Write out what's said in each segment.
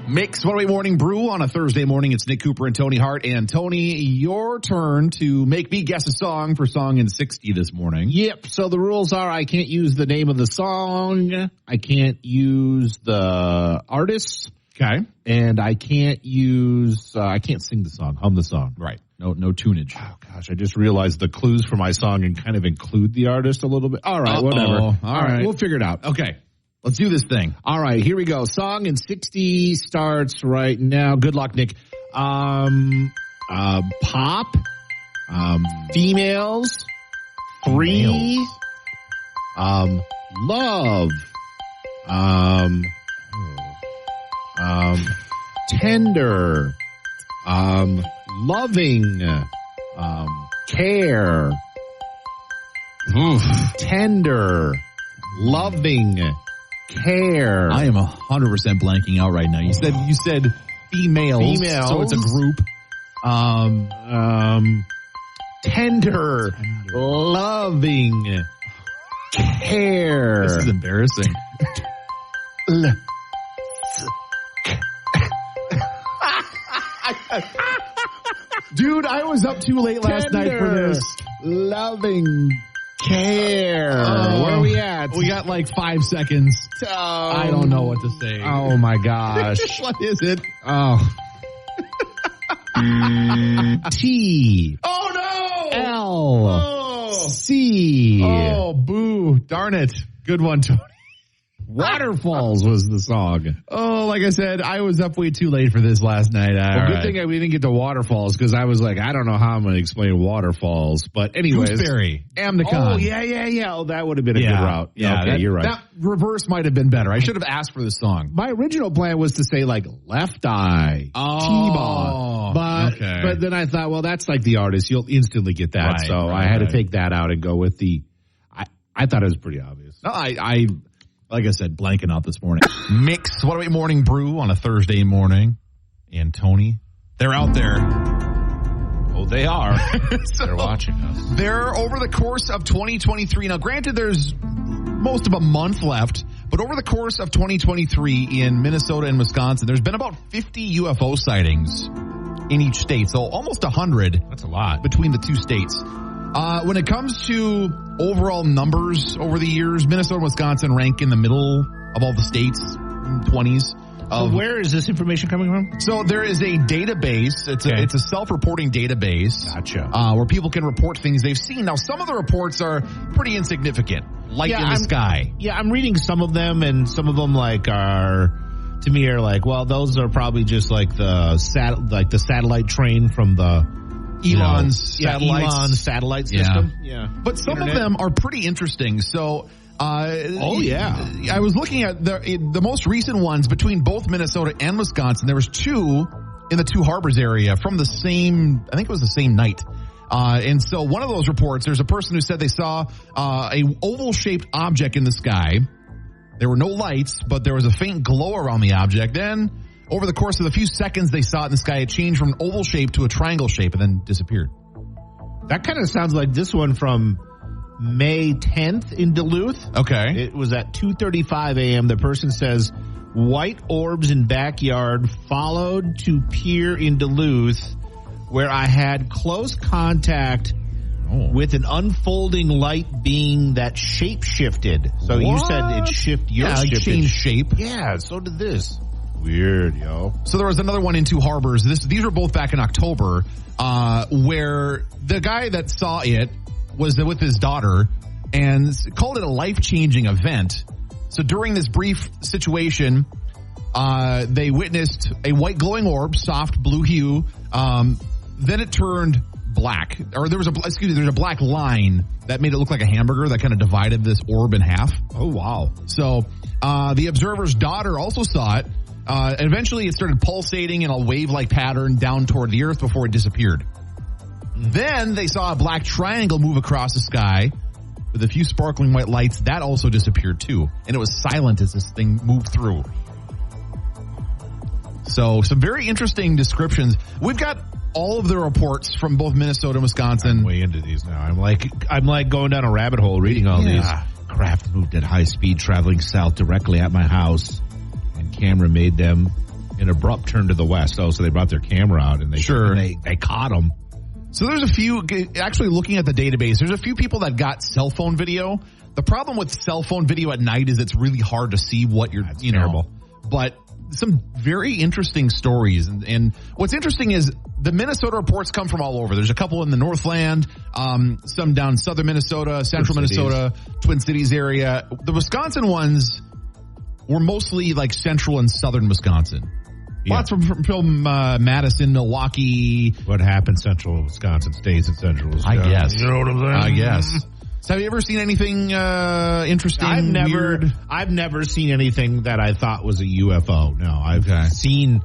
Mix 108 Morning Brew on a Thursday morning. It's Nick Cooper and Tony Hart. And Tony, your turn to make me guess a song for Song in 60 this morning. Yep. So the rules are I can't use the name of the song. I can't use the artist. Okay. And I can't use, I can't sing the song, hum the song. Right. No tunage. Oh, gosh. I just realized the clues for my song and kind of include the artist a little bit. All right. Whatever. All right. We'll figure it out. Okay. Let's do this thing. All right, here we go. Song in 60 starts right now. Good luck, Nick. Pop, females, free, love, tender, loving, care, tender, loving, care. I am 100% blanking out right now. You said females. So it's a group. Tender, loving, care. This is embarrassing. Dude, I was up too late last night for this. Loving, care. Where are we at? We got like 5 seconds. I don't know what to say. Oh my gosh. What is it? Oh. T. Oh no! L. Oh. C. Oh, boo. Darn it. Good one, Tony. Waterfalls was the song. Oh, like I said, I was up way too late for this last night. Good thing we didn't get to waterfalls because I was like, I don't know how I'm going to explain waterfalls. But anyways. Gooseberry. Amnicon. Oh, yeah. Oh, that would have been a good route. Yeah, okay, you're right. That reverse might have been better. I should have asked for the song. My original plan was to say like Left Eye, T-Ball. But then I thought, well, that's like the artist. You'll instantly get that. I had to take that out and go with the, I thought it was pretty obvious. No, like I said, blanking out this morning. Mix 108 Morning Brew on a Thursday morning. And Tony, they're out there. Oh, they are. They're watching us. They're over the course of 2023. Now, granted, there's most of a month left, but over the course of 2023 in Minnesota and Wisconsin, there's been about 50 UFO sightings in each state. So almost 100. That's a lot. Between the two states. When it comes to overall numbers over the years, Minnesota and Wisconsin rank in the middle of all the states, 20s. So where is this information coming from? So there is a database. It's a self-reporting database. Gotcha. Where people can report things they've seen. Now, some of the reports are pretty insignificant, like in the sky. Yeah, I'm reading some of them, and some of them are like, well, those are probably just like the satellite train from the Elon's satellite system. Yeah. But some of them are pretty interesting. So, I was looking at the most recent ones between both Minnesota and Wisconsin. There was 2 in the Two Harbors area from the same night. And so one of those reports, there's a person who said they saw a oval-shaped object in the sky. There were no lights, but there was a faint glow around the object. Then, over the course of the few seconds they saw it in the sky, it changed from an oval shape to a triangle shape and then disappeared. That kind of sounds like this one from May 10th in Duluth. Okay. It was at 2:35 a.m. The person says, white orbs in backyard followed to pier in Duluth where I had close contact with an unfolding light being that shape-shifted. So you said it changed shape. Yeah, so did this. Weird, yo. So there was another one in Two Harbors. These were both back in October, where the guy that saw it was with his daughter and called it a life-changing event. So during this brief situation, they witnessed a white glowing orb, soft blue hue. Then it turned black, or there's a black line that made it look like a hamburger that kind of divided this orb in half. Oh, wow. So the observer's daughter also saw it. And eventually it started pulsating in a wave-like pattern down toward the earth before it disappeared. Then they saw a black triangle move across the sky with a few sparkling white lights. That also disappeared too. And it was silent as this thing moved through. So some very interesting descriptions. We've got all of the reports from both Minnesota and Wisconsin. I'm way into these now. I'm like going down a rabbit hole reading all these. Craft moved at high speed traveling south directly at my house, and camera made them an abrupt turn to the west. Oh, so they brought their camera out and they caught them. So there's a few, actually looking at the database, there's a few people that got cell phone video. The problem with cell phone video at night is it's really hard to see what you're, terrible. But some very interesting stories. And what's interesting is the Minnesota reports come from all over. There's a couple in the Northland, some down southern Minnesota, central Minnesota, Twin Cities area. The Wisconsin ones were mostly like central and southern Wisconsin. Yeah. Lots from Madison, Milwaukee. What happened? Central Wisconsin stays in central Wisconsin. I guess. You know what I'm saying? I guess. So have you ever seen anything interesting? I've never seen anything that I thought was a UFO. No, I've seen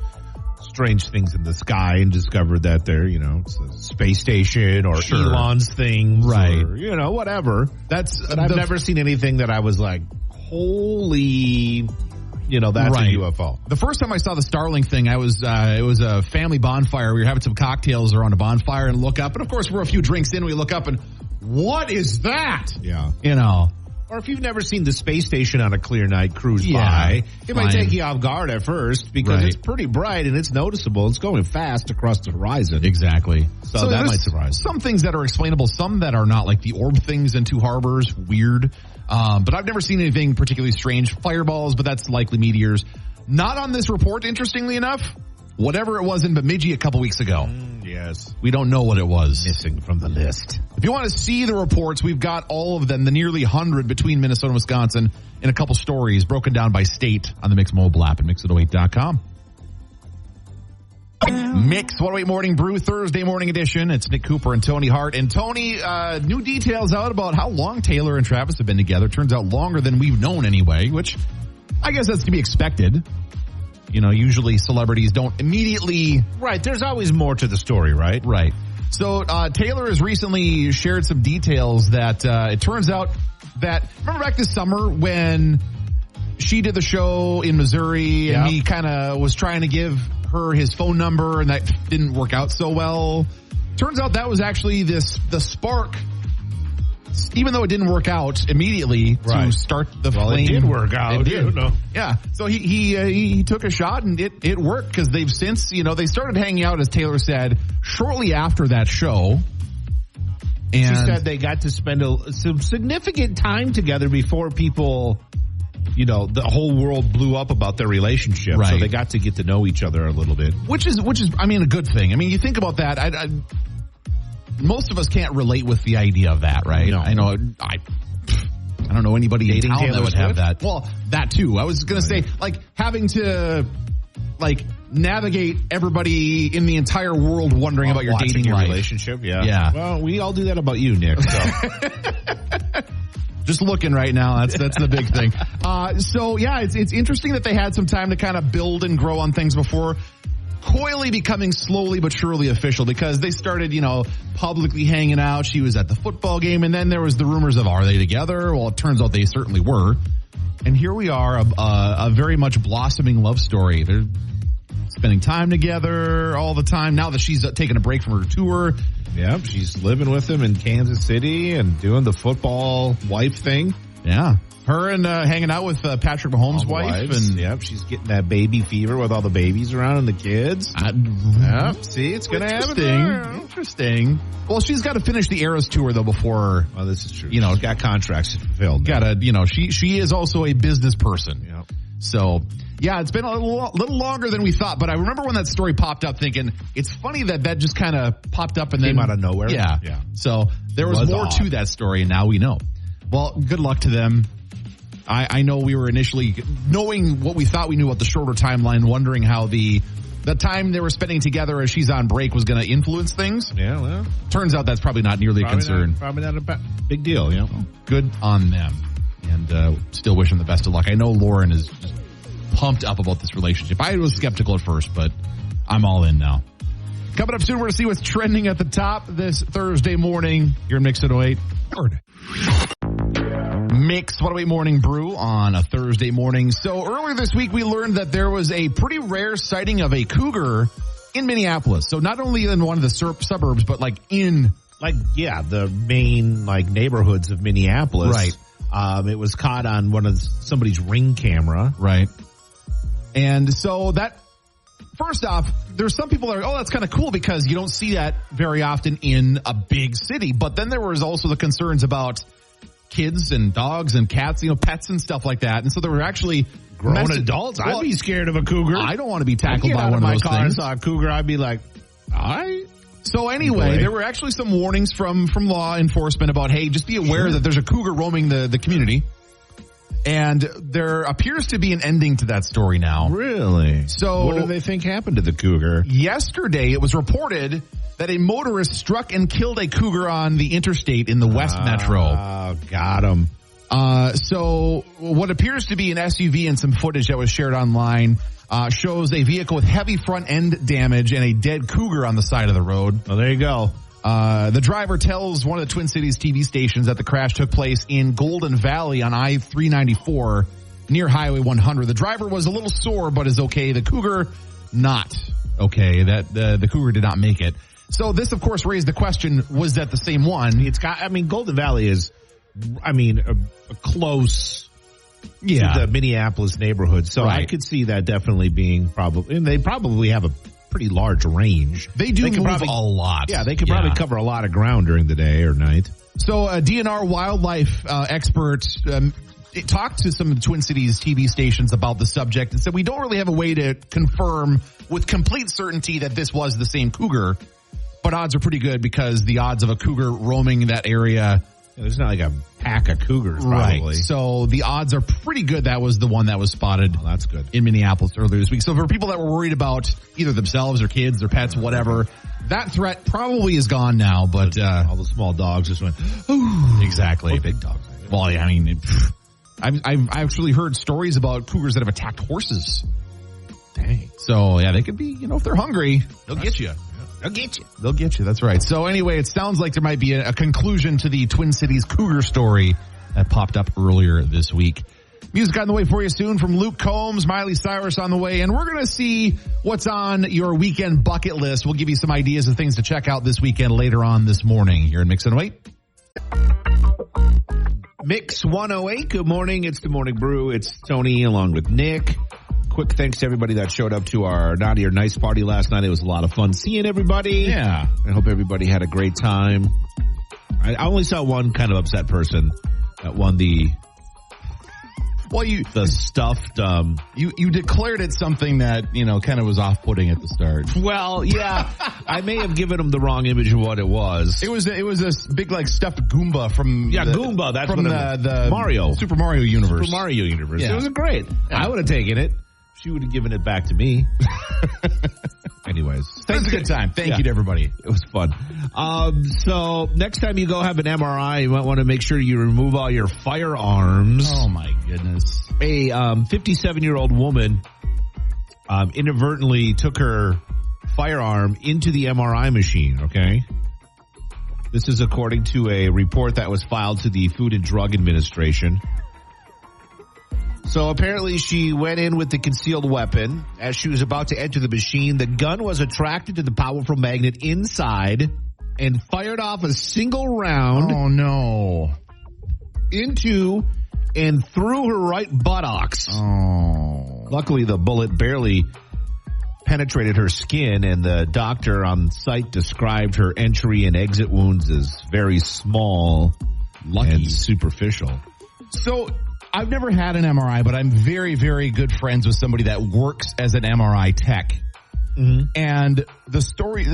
strange things in the sky and discovered that they're, it's a space station or Elon's thing, right? Or, whatever. But I've never seen anything that I was like, holy. That's a UFO. The first time I saw the Starlink thing, it was a family bonfire. We were having some cocktails around a bonfire and look up. And of course, we're a few drinks in. We look up and what is that? Yeah. Or if you've never seen the space station on a clear night cruise by, it might take you off guard at first because it's pretty bright and it's noticeable. It's going fast across the horizon. Exactly. So that might surprise. Some things that are explainable, some that are not, like the orb things in Two Harbors, weird. But I've never seen anything particularly strange. Fireballs, but that's likely meteors. Not on this report, interestingly enough. Whatever it was in Bemidji a couple weeks ago. Yes. We don't know what it was. Missing from the list. If you want to see the reports, we've got all of them, the nearly 100 between Minnesota and Wisconsin, in a couple stories broken down by state on the Mix mobile app at mix808.com. Mix 108 Morning Brew, Thursday morning edition. It's Nick Cooper and Tony Hart. And Tony, new details out about how long Taylor and Travis have been together. Turns out longer than we've known anyway, which I guess that's to be expected. Usually celebrities don't immediately... Right, there's always more to the story, right? Right. So Taylor has recently shared some details that it turns out that... Remember back this summer when she did the show in Missouri and he kind of was trying to give her his phone number and that didn't work out so well? Turns out that was actually the spark... Even though it didn't work out immediately to start the flame. It did work out. It did. Yeah. So he took a shot and it worked because they've since, they started hanging out, as Taylor said, shortly after that show. And she said they got to spend some significant time together before people, the whole world blew up about their relationship. Right. So they got to get to know each other a little bit. Which is, a good thing. I mean, you think about that. Most of us can't relate with the idea of that, right? No. I know. I don't know anybody dating in town that would have that. Well, that too. I was going to say, having to, navigate everybody in the entire world wondering about your dating your life. Relationship. Yeah. Yeah. Well, we all do that about you, Nick. So. Just looking right now. That's the big thing. It's interesting that they had some time to kind of build and grow on things before coyly becoming slowly but surely official, because they started, publicly hanging out. She was at the football game, and then there was the rumors of, are they together? Well, it turns out they certainly were. And here we are, a very much blossoming love story. They're spending time together all the time. Now that she's taking a break from her tour. Yep, she's living with him in Kansas City and doing the football wife thing. Yeah. Her and hanging out with Patrick Mahomes' wife. And she's getting that baby fever with all the babies around and the kids. See, it's going to happen. Interesting. Well, she's got to finish the Eras tour, though, before... Well, this is true. She's got contracts fulfilled. She is also a business person. Yep. So, it's been a little longer than we thought. But I remember when that story popped up thinking, it's funny that just kind of popped up and came out of nowhere. Yeah. So there was more to that story, and now we know. Well, good luck to them. I know we were initially, knowing what we thought we knew about the shorter timeline, wondering how the time they were spending together as she's on break was going to influence things. Yeah, well. Turns out that's probably not nearly a concern. Probably not a big deal, Good on them. And still wish them the best of luck. I know Lauren is just pumped up about this relationship. I was skeptical at first, but I'm all in now. Coming up soon, we're going to see what's trending at the top this Thursday morning. You're in Mix 108. Mix 108 Morning Brew on a Thursday morning. So earlier this week, we learned that there was a pretty rare sighting of a cougar in Minneapolis. So not only in one of the suburbs, but the main neighborhoods of Minneapolis. Right. It was caught on somebody's Ring camera. Right. And so that first off, there's some people that are, that's kind of cool because you don't see that very often in a big city. But then there was also the concerns about kids and dogs and cats, pets and stuff like that. And so there were actually grown adults. I'd be scared of a cougar. I don't want to be tackled by one of those things. I saw a cougar, I'd be like, all right. So anyway, there were actually some warnings from law enforcement about, hey, just be aware that there's a cougar roaming the community. And there appears to be an ending to that story now. Really? So what do they think happened to the cougar? Yesterday, it was reported that a motorist struck and killed a cougar on the interstate in the West Metro. Oh, got him. So what appears to be an SUV and some footage that was shared online shows a vehicle with heavy front end damage and a dead cougar on the side of the road. Well, there you go. The driver tells one of the Twin Cities TV stations that the crash took place in Golden Valley on I-394 near Highway 100. The driver was a little sore, but is okay. The cougar, not okay. The cougar did not make it. So this, of course, raised the question, was that the same one? Golden Valley is, a close to the Minneapolis neighborhood. So I could see that definitely being probably, and they probably have a pretty large range. They do move a lot. Yeah, they could probably cover a lot of ground during the day or night. So a DNR wildlife expert talked to some of the Twin Cities TV stations about the subject and said, we don't really have a way to confirm with complete certainty that this was the same cougar, but odds are pretty good because the odds of a cougar roaming that area, there's not like a pack of cougars, probably. Right. So the odds are pretty good that was the one that was spotted. Oh, that's good. In Minneapolis earlier this week. So for people that were worried about either themselves or kids or pets, whatever, that threat probably is gone now. But all the small dogs just went, ooh. Exactly. Big dogs. Well, I've actually heard stories about cougars that have attacked horses. Dang. So yeah, they could be, if they're hungry, they'll get you. They'll get you. That's right. So anyway, it sounds like there might be a conclusion to the Twin Cities cougar story that popped up earlier this week. Music on the way for you soon from Luke Combs, Miley Cyrus on the way, and we're going to see what's on your weekend bucket list. We'll give you some ideas of things to check out this weekend later on this morning here in Mix 108. Mix 108. Good morning. It's the Morning Brew. It's Tony along with Nick. Quick thanks to everybody that showed up to our Naughty or Nice party last night. It was a lot of fun seeing everybody. Yeah. I hope everybody had a great time. I only saw one kind of upset person that won the stuffed. You declared it something that, kind of was off-putting at the start. Well, yeah. I may have given him the wrong image of what it was. It was a big, stuffed Goomba from... Yeah, Goomba. That's from the Mario. Super Mario universe. Super Mario universe. Yeah. It was great. Yeah. I would have taken it. She would have given it back to me. Anyways. It was a good time. Thank you to everybody. It was fun. So next time you go have an MRI, you might want to make sure you remove all your firearms. Oh my goodness. A 57-year-old woman inadvertently took her firearm into the MRI machine, okay? This is according to a report that was filed to the Food and Drug Administration. So apparently she went in with the concealed weapon. As she was about to enter the machine, the gun was attracted to the powerful magnet inside and fired off a single round. Oh, no. Into and through her right buttocks. Oh. Luckily, the bullet barely penetrated her skin, and the doctor on site described her entry and exit wounds as very small and superficial. So I've never had an MRI, but I'm very, very good friends with somebody that works as an MRI tech. Mm-hmm. And the stories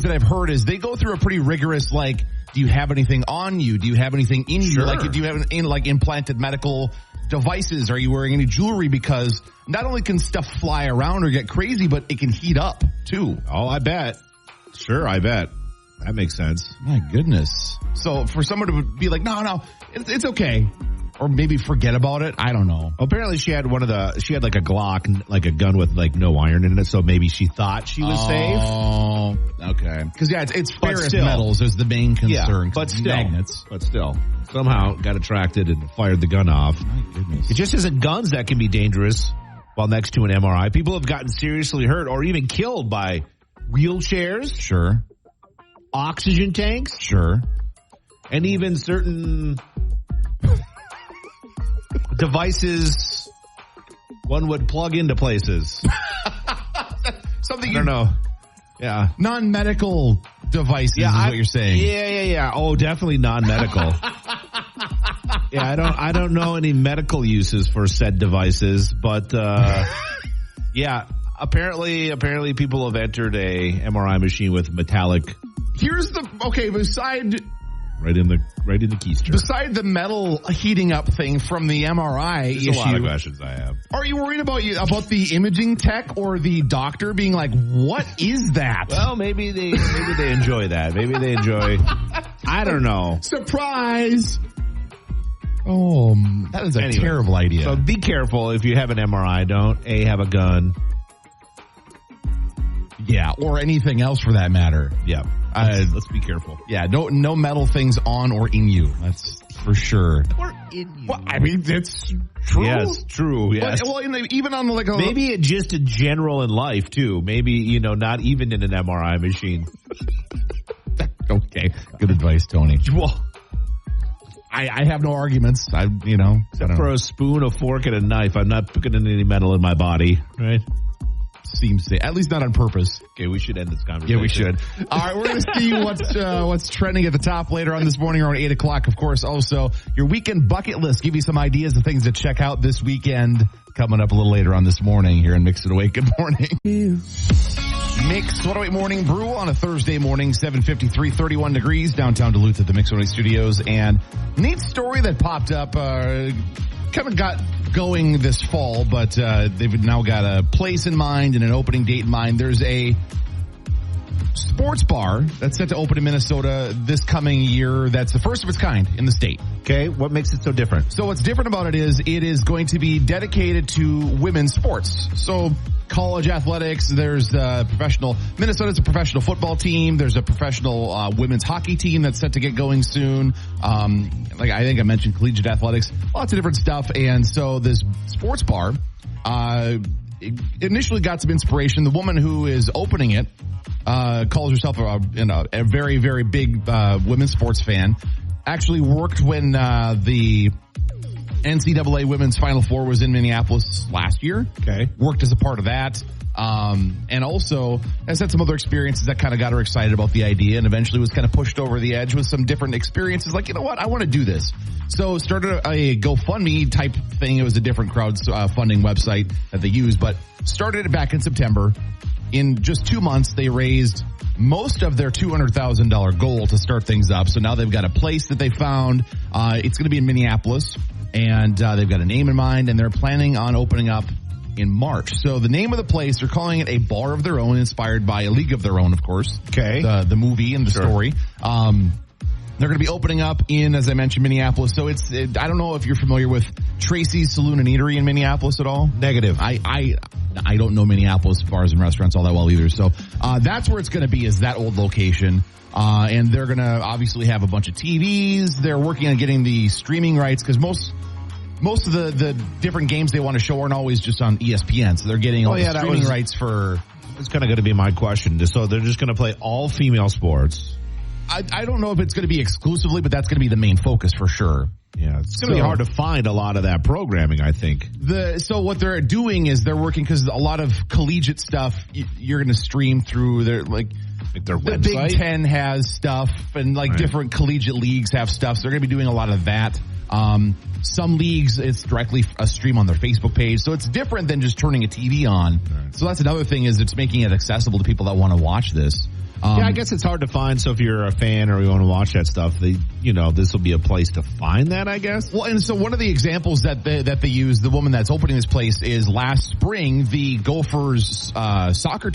that I've heard is they go through a pretty rigorous, do you have anything on you? Do you have anything in you? Do you have implanted medical devices? Are you wearing any jewelry? Because not only can stuff fly around or get crazy, but it can heat up too. Oh, I bet. Sure, I bet. That makes sense. My goodness. So for someone to be like, no, it's okay. Or maybe forget about it. I don't know. Apparently she had a Glock, a gun with no iron in it. So maybe she thought she was safe. Oh, okay. Because it's ferrous metals is the main concern. Yeah, but still, magnets. But still, somehow got attracted and fired the gun off. My goodness. It just isn't guns that can be dangerous while next to an MRI. People have gotten seriously hurt or even killed by wheelchairs. Sure. Oxygen tanks. Sure. And even certain devices one would plug into places. Something I don't know. Yeah. Non-medical devices is what you're saying. Yeah. Oh, definitely non-medical. Yeah, I don't know any medical uses for said devices, but yeah, apparently people have entered a MRI machine with metallic. Here's beside right in the keister. Beside the metal heating up thing from the MRI There's issue, a lot of questions I have. Are you worried about the imaging tech or the doctor being like, what is that? Well, maybe they enjoy that. Maybe they enjoy. I don't know. Surprise. Oh, that is a terrible idea. So be careful if you have an MRI. Don't have a gun. Yeah, or anything else for that matter. Yeah. Let's be careful. Yeah, no metal things on or in you. That's for sure. Or in you. Well, I mean, it's true. Yes, true. Yes. Well, even on maybe just in general in life too. Maybe not even in an MRI machine. Okay, good advice, Tony. Well, I have no arguments. Except for a spoon, a fork, and a knife. I'm not putting any metal in my body. Right. Seems to, at least not on purpose. Okay, we should end this conversation. Yeah, we should. All right, we're going to see what's trending at the top later on this morning around 8 o'clock. Of course, also your weekend bucket list. Give you some ideas of things to check out this weekend. Coming up a little later on this morning here in Mix It Awake. Good morning. Mix 108 Morning Brew on a Thursday morning, 7:53, 31 degrees downtown Duluth at the Mix 108 Studios. And neat story that popped up, kind of got going this fall, but they've now got a place in mind and an opening date in mind. There's a sports bar that's set to open in Minnesota this coming year. That's the first of its kind in the state. Okay, what makes it so different? So what's different about it is going to be dedicated to women's sports. So college athletics, there's Minnesota's a professional football team. There's a professional women's hockey team that's set to get going soon. Like I think I mentioned collegiate athletics, lots of different stuff. And so this sports bar, initially got some inspiration. The woman who is opening it, calls herself a very, very big women's sports fan. Actually worked when the NCAA Women's Final Four was in Minneapolis last year. Okay. Worked as a part of that. And also has had some other experiences that kind of got her excited about the idea and eventually was kind of pushed over the edge with some different experiences. Like, you know what? I want to do this. So started a GoFundMe type thing. It was a different crowdfunding website that they use, but started it back in September. In just 2 months, they raised most of their $200,000 goal to start things up. So now they've got a place that they found. It's going to be in Minneapolis, and they've got a name in mind, and they're planning on opening up in March. So the name of the place, they're calling it a bar of their own, inspired by A League of Their Own, of course. Okay. The movie and the story. They're going to be opening up in, as I mentioned, Minneapolis. So I don't know if you're familiar with Tracy's Saloon and Eatery in Minneapolis at all. Negative. I don't know Minneapolis bars and restaurants all that well either. So that's where it's going to be, is that old location. And they're going to obviously have a bunch of TVs. They're working on getting the streaming rights because most of the different games they want to show aren't always just on ESPN. So they're getting all the streaming rights for. That's kind of going to be my question. So they're just going to play all female sports. I don't know if it's going to be exclusively, but that's going to be the main focus for sure. Yeah, it's going to be hard to find a lot of that programming, I think. So what they're doing is they're working, because a lot of collegiate stuff you're going to stream through their their website. The Big Ten has stuff, and different collegiate leagues have stuff. So they're going to be doing a lot of that. Some leagues, it's directly a stream on their Facebook page. So it's different than just turning a TV on. Right. So that's another thing, is it's making it accessible to people that want to watch this. Yeah, I guess it's hard to find. So if you're a fan or you want to watch that stuff, this will be a place to find that, I guess. Well, and so one of the examples that they use, the woman that's opening this place, is last spring the Gophers softball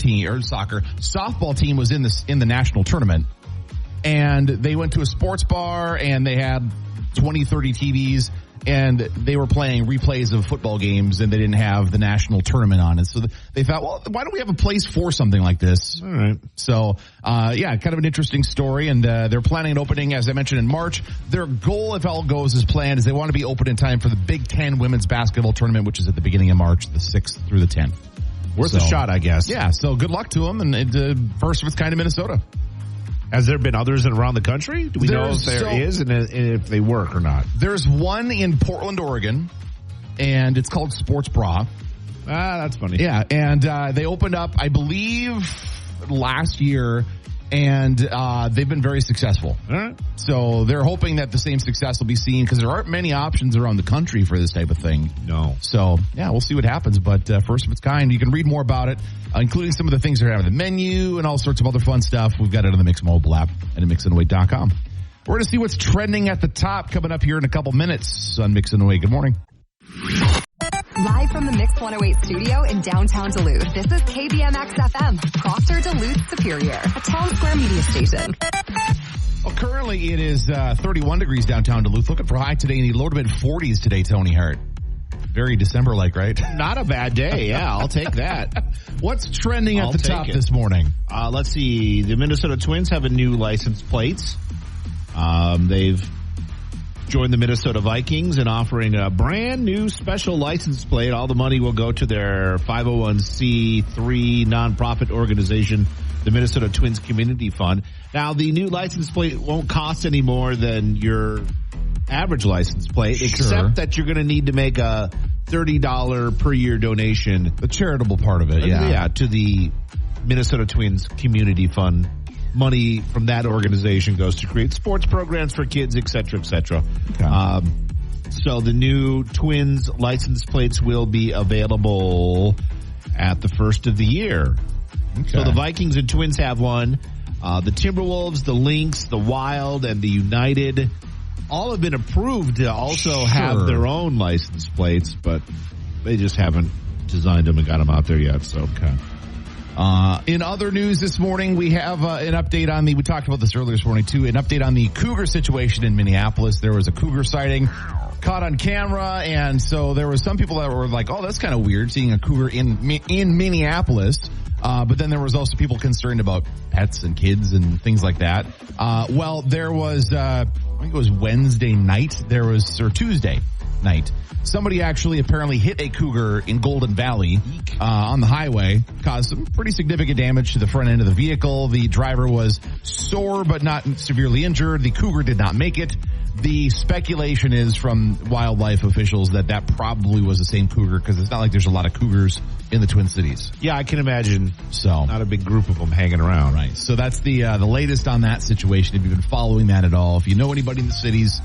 team was in the national tournament, and they went to a sports bar and they had 20, 30 TVs. And they were playing replays of football games, and they didn't have the national tournament on it. So they thought, well, why don't we have a place for something like this? All right. So, kind of an interesting story. And they're planning an opening, as I mentioned, in March. Their goal, if all goes as planned, is they want to be open in time for the Big Ten women's basketball tournament, which is at the beginning of March, the 6th through the 10th. Worth a shot, I guess. Yeah, so good luck to them. And first of its kind in Minnesota. Has there been others around the country? Do we know if there is and if they work or not? There's one in Portland, Oregon, and it's called Sports Bra. That's funny. Yeah, and they opened up, I believe, last year, and they've been very successful. So they're hoping that the same success will be seen because there aren't many options around the country for this type of thing. No. So, yeah, we'll see what happens. But first of its kind, you can read more about it, including some of the things that are on the menu and all sorts of other fun stuff. We've got it on the Mix mobile app and at mixandaway.com. We're going to see what's trending at the top coming up here in a couple minutes on Mix and Away. Good morning. Live from the Mix 108 studio in downtown Duluth, this is KBMX-FM, Proctor, Duluth, Superior, a town square media station. Well, currently it is 31 degrees downtown Duluth. Looking for high today in the low to mid-40s today, Tony Hart. Very December-like, right? Not a bad day. Yeah, I'll take that. What's trending at the top this morning? Let's see. The Minnesota Twins have a new license plate. They've joined the Minnesota Vikings in offering a brand new special license plate. All the money will go to their 501c3 nonprofit organization, the Minnesota Twins Community Fund. Now, the new license plate won't cost any more than your average license plate, except that you're going to need to make a $30 per year donation. The charitable part of it, yeah. Yeah, to the Minnesota Twins Community Fund. Money from that organization goes to create sports programs for kids, et cetera, et cetera. Okay. So the new Twins license plates will be available at the first of the year. Okay. So the Vikings and Twins have one. The Timberwolves, the Lynx, the Wild, and the United all have been approved to also have their own license plates, but they just haven't designed them and got them out there yet. So, okay. In other news this morning, we have an update on we talked about this earlier this morning too, an update on the cougar situation in Minneapolis. There was a cougar sighting caught on camera, and so there were some people that were like, oh, that's kind of weird seeing a cougar in Minneapolis. But then there was also people concerned about pets and kids and things like that. Well, there was, I think it was Wednesday night, or Tuesday night. Somebody actually apparently hit a cougar in Golden Valley on the highway, caused some pretty significant damage to the front end of the vehicle. The driver was sore but not severely injured. The cougar did not make it. The speculation is from wildlife officials that probably was the same cougar because it's not like there's a lot of cougars in the Twin Cities. Yeah, I can imagine. So not a big group of them hanging around. Right. So that's the latest on that situation. If you've been following that at all, if you know anybody in the cities,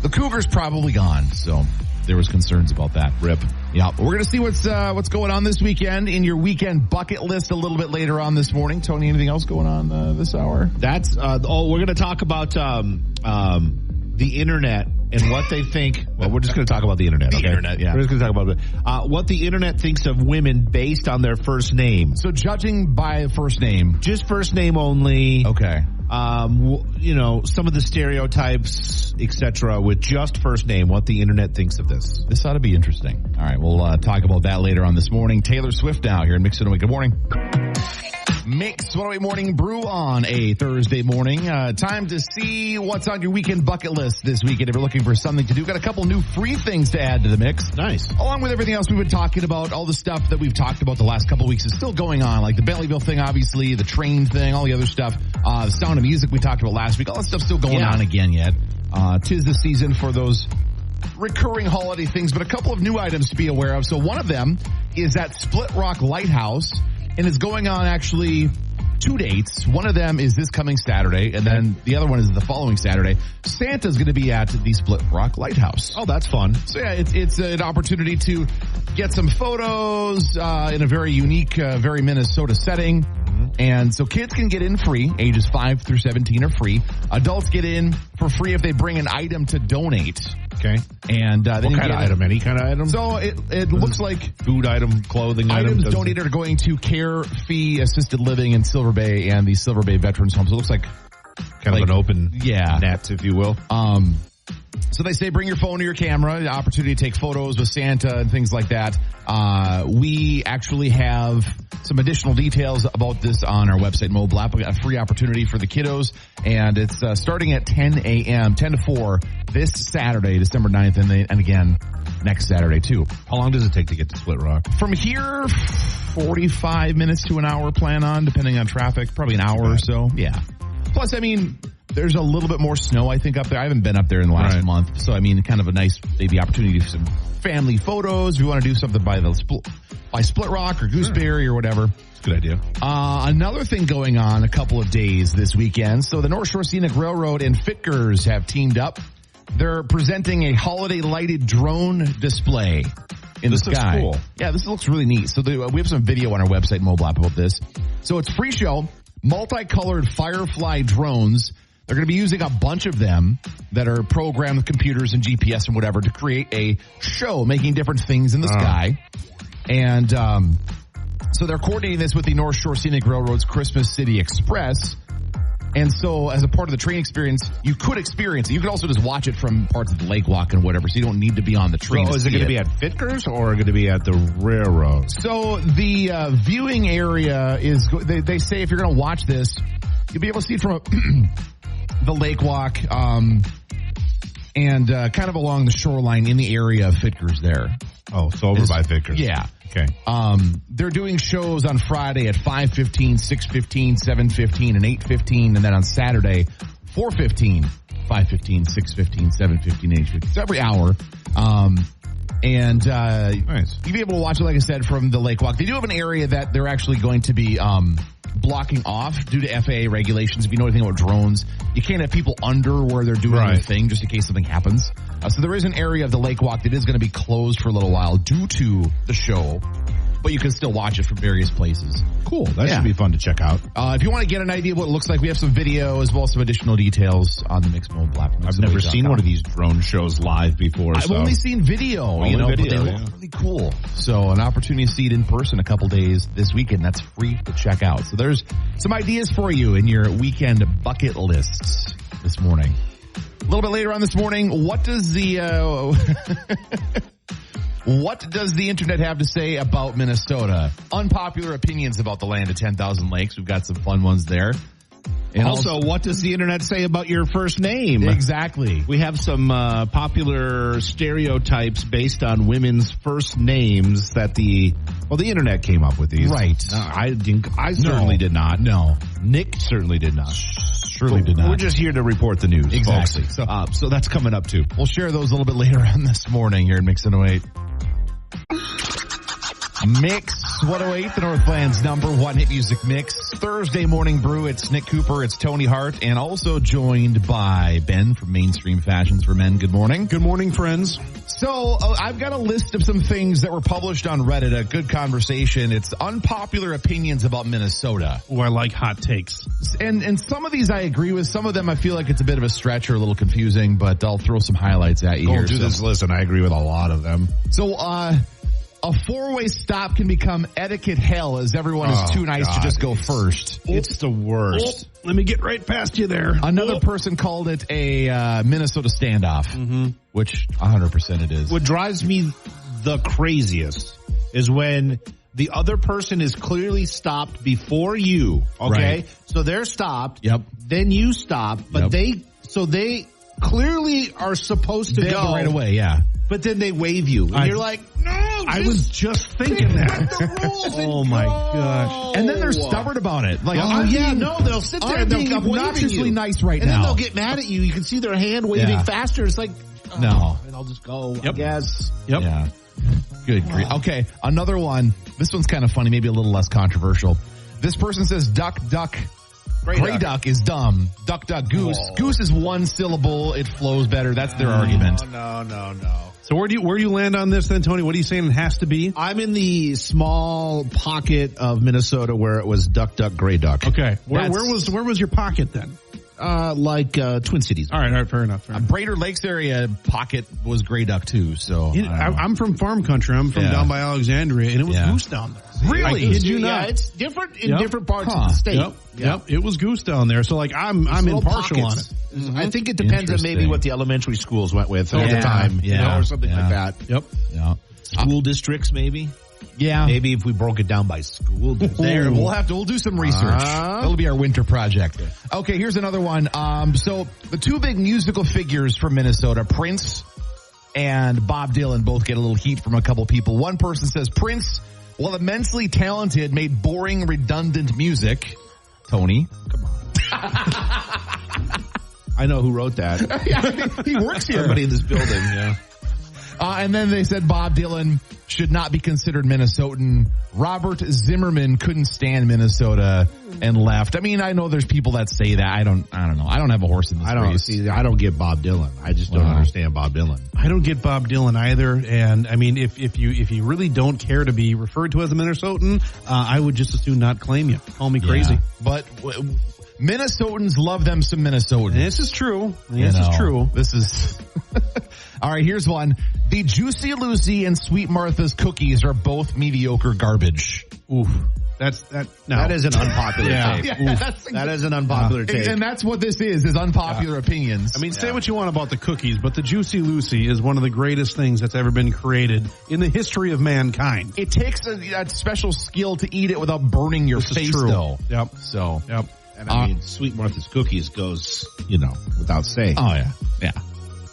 the cougar's probably gone. So there was concerns about that. Rip. Yeah. We're going to see what's going on this weekend in your weekend bucket list a little bit later on this morning. Tony, anything else going on this hour? That's we're going to talk about the internet and what they think. Well, we're just going to talk about the internet. The internet, yeah. We're just going to talk about it. What the internet thinks of women based on their first name. So judging by first name. Just first name only. Okay. Some of the stereotypes, etc., with just first name, what the internet thinks of this. This ought to be interesting. All right, we'll talk about that later on this morning. Taylor Swift now here in Mix 108. Good morning. Mix 108 Morning Brew on a Thursday morning. Time to see what's on your weekend bucket list this weekend if you're looking for something to do. Got a couple new free things to add to the mix. Nice. Along with everything else we've been talking about, all the stuff that we've talked about the last couple of weeks is still going on, like the Bentleyville thing, obviously, the train thing, all the other stuff. The Sound of Music we talked about last week. All that stuff's still going on again yet. 'Tis the season for those recurring holiday things, but a couple of new items to be aware of. So one of them is that Split Rock Lighthouse, and it's going on actually 2 dates. One of them is this coming Saturday, and then the other one is the following Saturday. Santa's going to be at the Split Rock Lighthouse. Oh, that's fun. So yeah, it's an opportunity to get some photos in a very unique, very Minnesota setting. And so kids can get in free. Ages 5 through 17 are free. Adults get in for free if they bring an item to donate. Okay. And what kind of item? Any kind of item? So it looks like food item, clothing items donated are going to Care Fee Assisted Living in Silver Bay and the Silver Bay Veterans Home. So it looks like kind of an open net, if you will. So they say bring your phone or your camera, the opportunity to take photos with Santa and things like that. We actually have some additional details about this on our website, mobile app. We got a free opportunity for the kiddos, and it's starting at 10 a.m., 10 to 4 this Saturday, December 9th, and again next Saturday too. How long does it take to get to Split Rock? From here, 45 minutes to an hour plan on, depending on traffic, probably an hour or so. Yeah. Plus, I mean, There's a little bit more snow, I think, up there. I haven't been up there in the last month. So, I mean, kind of a nice maybe opportunity for some family photos. If you want to do something by Split Rock or Gooseberry or whatever. It's a good idea. Another thing going on a couple of days this weekend. So the North Shore Scenic Railroad and Fitkers have teamed up. They're presenting a holiday lighted drone display in the sky. Cool. Yeah, this looks really neat. So we have some video on our website, Mobile App, about this. So it's free show, multicolored Firefly drones. They're going to be using a bunch of them that are programmed with computers and GPS and whatever to create a show making different things in the sky. And so they're coordinating this with the North Shore Scenic Railroad's Christmas City Express. And so as a part of the train experience, you could experience it. You could also just watch it from parts of the lake walk and whatever, so you don't need to be on the train. So is it going to be at Fitkers or going to be at the railroad? So the viewing area is, they say if you're going to watch this, you'll be able to see it from the lake walk and kind of along the shoreline in the area of Fitkers there. Oh, so over by Fitkers. Yeah. Okay. They're doing shows on Friday at 5:15, 6:15, 7:15, and 8:15, and then on Saturday, 4:15, 5:15, 6:15, 7:15, 8:15. So every hour. Nice. You'll be able to watch it, like I said, from the lake walk. They do have an area that they're actually going to be blocking off due to FAA regulations. If you know anything about drones, you can't have people under where they're doing their thing just in case something happens. So there is an area of the lake walk that is going to be closed for a little while due to the show, but you can still watch it from various places. Cool. That should be fun to check out. If you want to get an idea of what it looks like, we have some video as well as some additional details on the Mixed Mobile app. I've never seen one of these drone shows live before. I've only seen video, but they look really cool. So an opportunity to see it in person a couple days this weekend. That's free to check out. So there's some ideas for you in your weekend bucket lists this morning. A little bit later on this morning, what does the internet have to say about Minnesota? Unpopular opinions about the land of 10,000 lakes. We've got some fun ones there. And also, what does the internet say about your first name? Exactly. We have some popular stereotypes based on women's first names that the internet came up with these. Right. I certainly did not. No. Nick certainly did not. Surely did not. We're just here to report the news. Exactly. Folks. So that's coming up too. We'll share those a little bit later on this morning here in Mix 108. Mix 108, the Northland's number one hit music mix. Thursday morning brew. It's Nick Cooper. It's Tony Hart. And also joined by Ben from Mainstream Fashions for Men. Good morning. Good morning, friends. So I've got a list of some things that were published on Reddit. A good conversation. It's unpopular opinions about Minnesota. Oh, I like hot takes. And some of these I agree with. Some of them I feel like it's a bit of a stretch or a little confusing, but I'll throw some highlights at you here. Go through this list, and I agree with a lot of them. So, a four-way stop can become etiquette hell as everyone is too nice to just go first. It's the worst. Let me get right past you there. Another person called it a Minnesota standoff, which 100% it is. What drives me the craziest is when the other person is clearly stopped before you, okay? Right. So they're stopped. Yep. Then you stop, but they clearly are supposed to go right away, yeah. But then they wave you. And you're like, no, I was just thinking that. Oh my gosh. And then they're stubborn about it. Like, they'll sit there and they'll keep obnoxiously nice right and now. And then they'll get mad at you. You can see their hand waving faster. It's like, no. And I'll just go, I guess. Yep. Yeah. Good grief. Okay, another one. This one's kind of funny, maybe a little less controversial. This person says duck, duck. Gray duck is dumb. Duck, duck, goose. Whoa. Goose is one syllable. It flows better. That's their argument. No. So where do you land on this then, Tony? What are you saying it has to be? I'm in the small pocket of Minnesota where it was duck, duck, gray duck. Okay. Where was your pocket then? Twin Cities. All right, fair enough. Brainerd Lakes area pocket was gray duck too, so. I'm from farm country. I'm from down by Alexandria, and it was goose down there. Really? Did you not? Yeah, it's different in different parts of the state. Yep. It was goose down there. So like I'm impartial on it. I think it depends on maybe what the elementary schools went with at the time, or something like that. Yep. Yeah. School districts maybe. Yeah. Maybe if we broke it down by school. There, we'll do some research. That'll be our winter project. Okay, here's another one. So the two big musical figures from Minnesota, Prince and Bob Dylan, both get a little heat from a couple people. One person says Prince, while immensely talented, made boring, redundant music. Tony. Come on. I know who wrote that. He works here. Somebody in this building, yeah. And then they said Bob Dylan should not be considered Minnesotan. Robert Zimmerman couldn't stand Minnesota and left. I mean, I know there's people that say that. I don't know. I don't have a horse in this race. I don't get Bob Dylan. I just don't understand Bob Dylan. I don't get Bob Dylan either. And I mean, if you really don't care to be referred to as a Minnesotan, I would just as soon not claim you. Call me crazy. Yeah, but Minnesotans love them some Minnesotans. This is true. This is true. This is... All right, here's one. The Juicy Lucy and Sweet Martha's cookies are both mediocre garbage. Oof. That is an unpopular take. Yeah, that is an unpopular take. And that's what this is unpopular opinions. I mean, say what you want about the cookies, but the Juicy Lucy is one of the greatest things that's ever been created in the history of mankind. It takes a special skill to eat it without burning your face, though. Yep. So. Yep. And I mean, Sweet Martha's cookies goes, without saying. Oh, yeah. Yeah.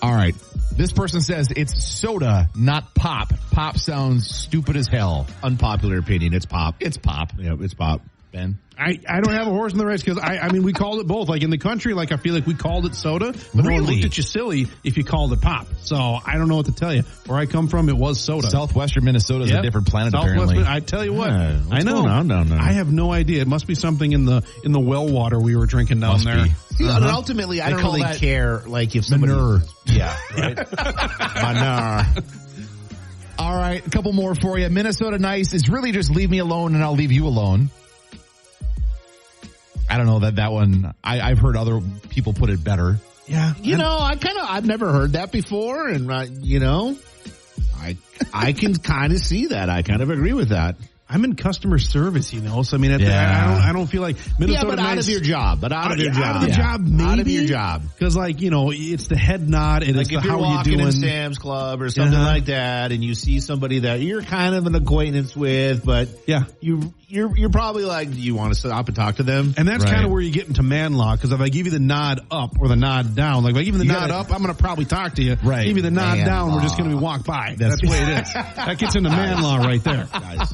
All right. This person says it's soda, not pop. Pop sounds stupid as hell. Unpopular opinion. It's pop. It's pop. Yeah, it's pop. Ben? I don't have a horse in the race because I mean we called it both. Like in the country, like I feel like we called it soda, but no one looked at you silly if you called it pop. So I don't know what to tell you. Where I come from, it was soda. Southwestern Minnesota is a different planet. Apparently, I tell you what, I know. Going on down there? I have no idea. It must be something in the well water we were drinking down there. See, but ultimately, I don't really care. Like if somebody, manure. Yeah, right. Manure. All right, a couple more for you. Minnesota Nice is really just leave me alone and I'll leave you alone. I don't know that one. I've heard other people put it better. Yeah, I've never heard that before, and I can kind of see that. I kind of agree with that. I'm in customer service, so I mean, I don't feel like Minnesota. Yeah, but out of your job. Out of the job, maybe. Out of your job, because it's the head nod and like it's if the you're how walking you doing in Sam's Club or something like that, and you see somebody that you're kind of an acquaintance with, but you're probably like, do you want to stop and talk to them? And that's kind of where you get into man law, because if I give you the nod up or the nod down, like if I give you the nod up, I'm going to probably talk to you. Right. Give you the nod down, we're just going to be walk by. That's the way it is. That gets into man law right there, guys.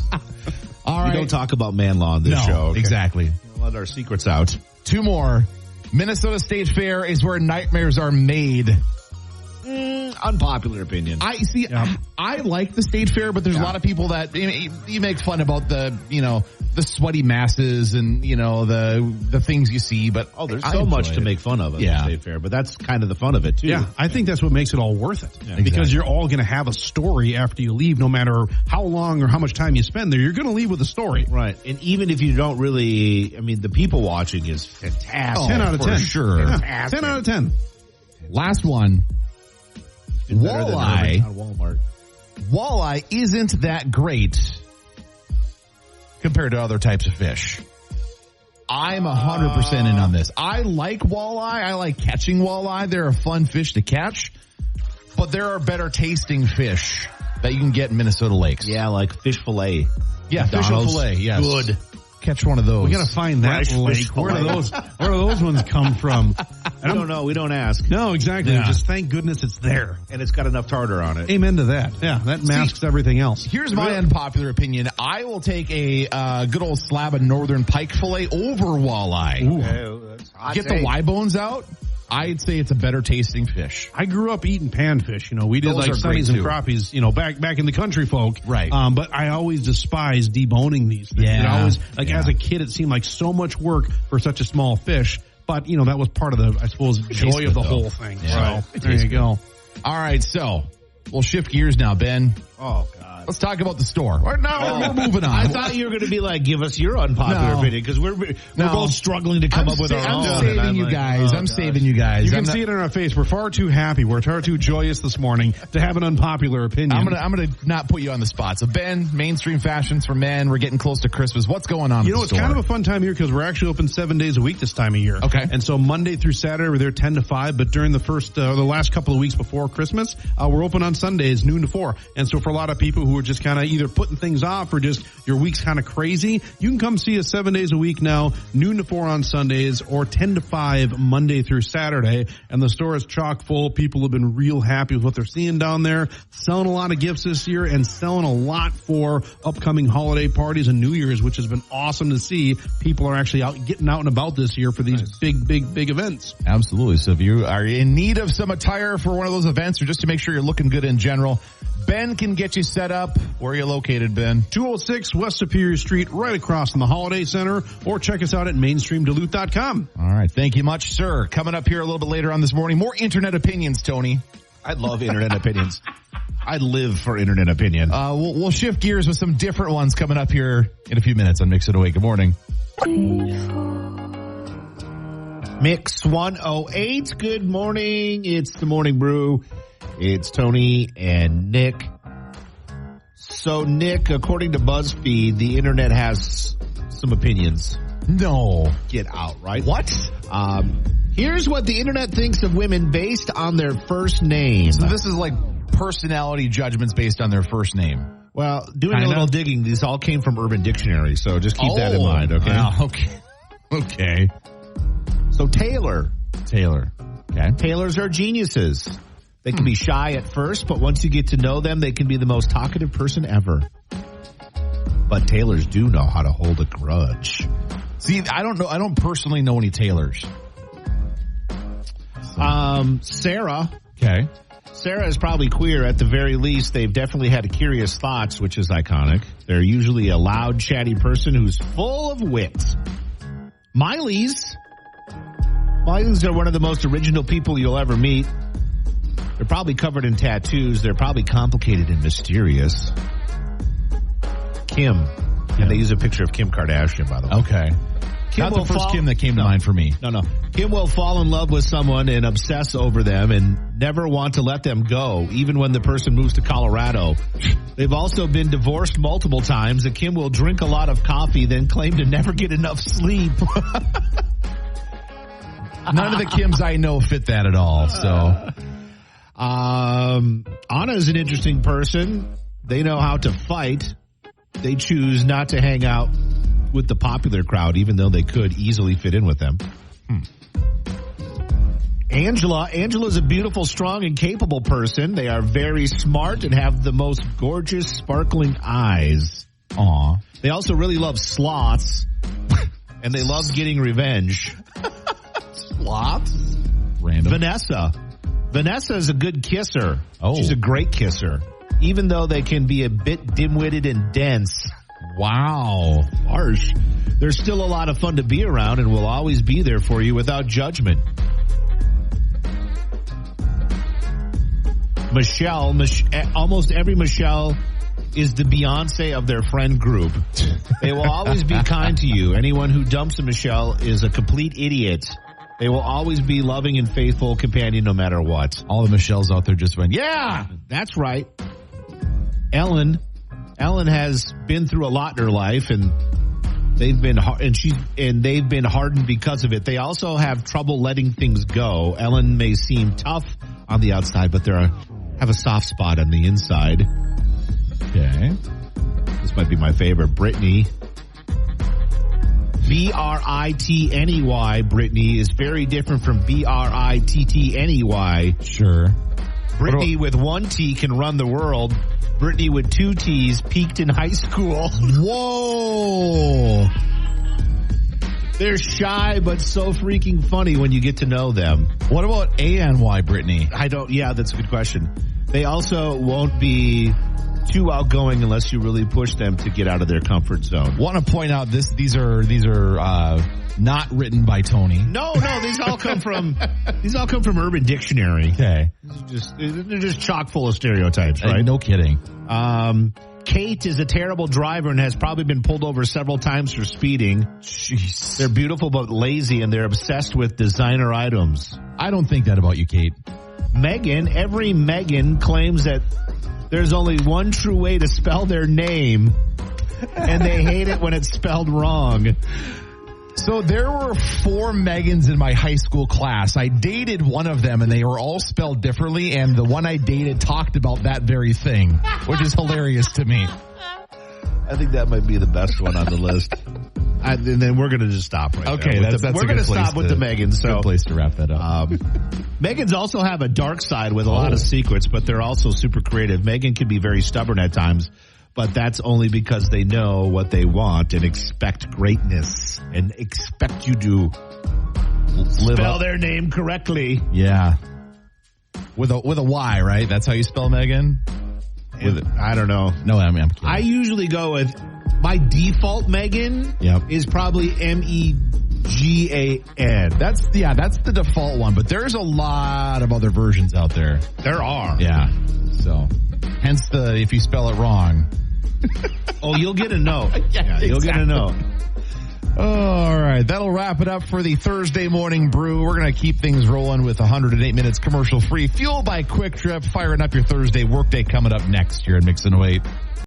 All right. We don't talk about man law on this show. Okay? Exactly. We'll let our secrets out. Two more. Minnesota State Fair is where nightmares are made. Unpopular opinion. I like the State Fair, but there's a lot of people that you make fun about the sweaty masses and the things you see. But there's so much to make fun of at the State Fair, but that's kind of the fun of it too. Yeah, I think that's what makes it all worth it, because you're all going to have a story after you leave, no matter how long or how much time you spend there. You're going to leave with a story, right? And even if you don't really, the people watching is fantastic. 10 out of 10, sure. Yeah, 10 out of 10. Last one. Walmart. Walleye isn't that great compared to other types of fish. I'm 100% in on this. I like walleye. I like catching walleye. They're a fun fish to catch, but there are better tasting fish that you can get in Minnesota lakes. Yeah, like fish fillet. Yeah, fish fillet. Yes. Good. Catch one of those. We got to find that lake. Where do those ones come from? I don't know. We don't ask. No, exactly. Yeah. Just thank goodness it's there. And it's got enough tartar on it. Amen to that. Yeah, that masks everything else. Here's my unpopular opinion. I will take a good old slab of northern pike fillet over walleye. Okay, get the Y bones out. I'd say it's a better tasting fish. I grew up eating panfish. We did like sunnies and crappies, back in the country folk. Right. But I always despised deboning these things. Yeah. As a kid, it seemed like so much work for such a small fish. But, that was part of the, I suppose, joy of the whole thing. Yeah. So there you go. All right. So we'll shift gears now, Ben. Oh, God. Let's talk about the store. Now we're moving on. I thought you were going to be like, give us your unpopular opinion, because we're both struggling to come up with our own. I'm saving you guys. I'm saving you guys. You can see it in our face. We're far too happy. We're far too joyous this morning to have an unpopular opinion. I'm gonna not put you on the spot. So Ben, mainstream fashions for men. We're getting close to Christmas. What's going on? It's kind of a fun time of year because we're actually open 7 days a week this time of year. Okay. And so Monday through Saturday we're there 10 to 5, but during the last couple of weeks before Christmas, we're open on Sundays noon to 4. And so for a lot of people who who are just kind of either putting things off or just your week's kind of crazy, you can come see us 7 days a week now, noon to 4 on Sundays or 10 to 5 Monday through Saturday. And the store is chock full. People have been real happy with what they're seeing down there, selling a lot of gifts this year and selling a lot for upcoming holiday parties and New Year's, which has been awesome to see. People are actually getting out and about this year for these big events. Absolutely. So if you are in need of some attire for one of those events or just to make sure you're looking good in general, Ben can get you set up. Where are you located, Ben? 206 West Superior Street, right across from the Holiday Center, or check us out at mainstreamduluth.com. All right. Thank you much, sir. Coming up here a little bit later on this morning, more internet opinions, Tony. I love internet opinions. I live for internet opinion. We'll shift gears with some different ones coming up here in a few minutes on Mix It Away. Good morning. Mix 108. Good morning. It's the Morning Brew. It's Tony and Nick. So, Nick, according to BuzzFeed, the internet has some opinions. No. Get out, right? What? Here's what the internet thinks of women based on their first name. So this is like personality judgments based on their first name. Well, doing a little digging, these all came from Urban Dictionary, so just keep that in mind, okay? Okay. So Taylor. Okay. Taylors are geniuses. They can be shy at first, but once you get to know them, they can be the most talkative person ever. But Taylors do know how to hold a grudge. See, I don't know. I don't personally know any Taylors. Sarah. Okay. Sarah is probably queer. At the very least, they've definitely had curious thoughts, which is iconic. They're usually a loud, chatty person who's full of wit. Miley's are one of the most original people you'll ever meet. They're probably covered in tattoos. They're probably complicated and mysterious. Kim. And they use a picture of Kim Kardashian, by the way. Okay. Not the first Kim that came to mind for me. No. Kim will fall in love with someone and obsess over them and never want to let them go, even when the person moves to Colorado. They've also been divorced multiple times, and Kim will drink a lot of coffee, then claim to never get enough sleep. None of the Kims I know fit that at all, so... Anna is an interesting person. They know how to fight. They choose not to hang out with the popular crowd, even though they could easily fit in with them. Angela's a beautiful, strong, and capable person. They are very smart and have the most gorgeous, sparkling eyes. Aw. They also really love sloths, and they love getting revenge. Sloths? Random. Vanessa is a good kisser. Oh. She's a great kisser, even though they can be a bit dim-witted and dense. Wow. Harsh. They're still a lot of fun to be around and will always be there for you without judgment. Michelle, almost every Michelle is the Beyonce of their friend group. They will always be kind to you. Anyone who dumps a Michelle is a complete idiot. They will always be loving and faithful companion no matter what. All the Michelles out there just went, yeah, that's right. Ellen has been through a lot in her life, and they've been hardened because of it. They also have trouble letting things go. Ellen may seem tough on the outside, but have a soft spot on the inside. Okay. This might be my favorite. Brittany. Brittney. Brittany is very different from Brittney. Sure. Brittany with one T can run the world. Brittany with two T's peaked in high school. Whoa. They're shy, but so freaking funny when you get to know them. What about A-N-Y, Brittany? Yeah, that's a good question. They also won't be too outgoing unless you really push them to get out of their comfort zone. Want to point out these are not written by Tony. No, these all come from Urban Dictionary. Okay. They're just chock full of stereotypes, right? No kidding. Kate is a terrible driver and has probably been pulled over several times for speeding. Jeez. They're beautiful but lazy, and they're obsessed with designer items. I don't think that about you, Kate. Every Megan claims that there's only one true way to spell their name, and they hate it when it's spelled wrong. So there were 4 Megans in my high school class. I dated one of them, and they were all spelled differently, and the one I dated talked about that very thing, which is hilarious to me. I think that might be the best one on the list. And then we're going to just stop right okay, there. that's we're going to stop with the Megans. So, good place to wrap that up. Megans also have a dark side with a lot of secrets, but they're also super creative. Megan can be very stubborn at times, but that's only because they know what they want and expect greatness and expect you to spell their name correctly. Yeah. With a Y, right? That's how you spell Megan? I don't know. No, I'm kidding. I usually go with my default Megan is probably Megan. That's the default one, but there's a lot of other versions out there. There are. Yeah. So, hence if you spell it wrong. Oh, you'll get a note. You'll get a note. All right. That'll wrap it up for the Thursday morning brew. We're going to keep things rolling with 108 minutes commercial free, fueled by Quick Trip, firing up your Thursday workday coming up next here at Mix 108.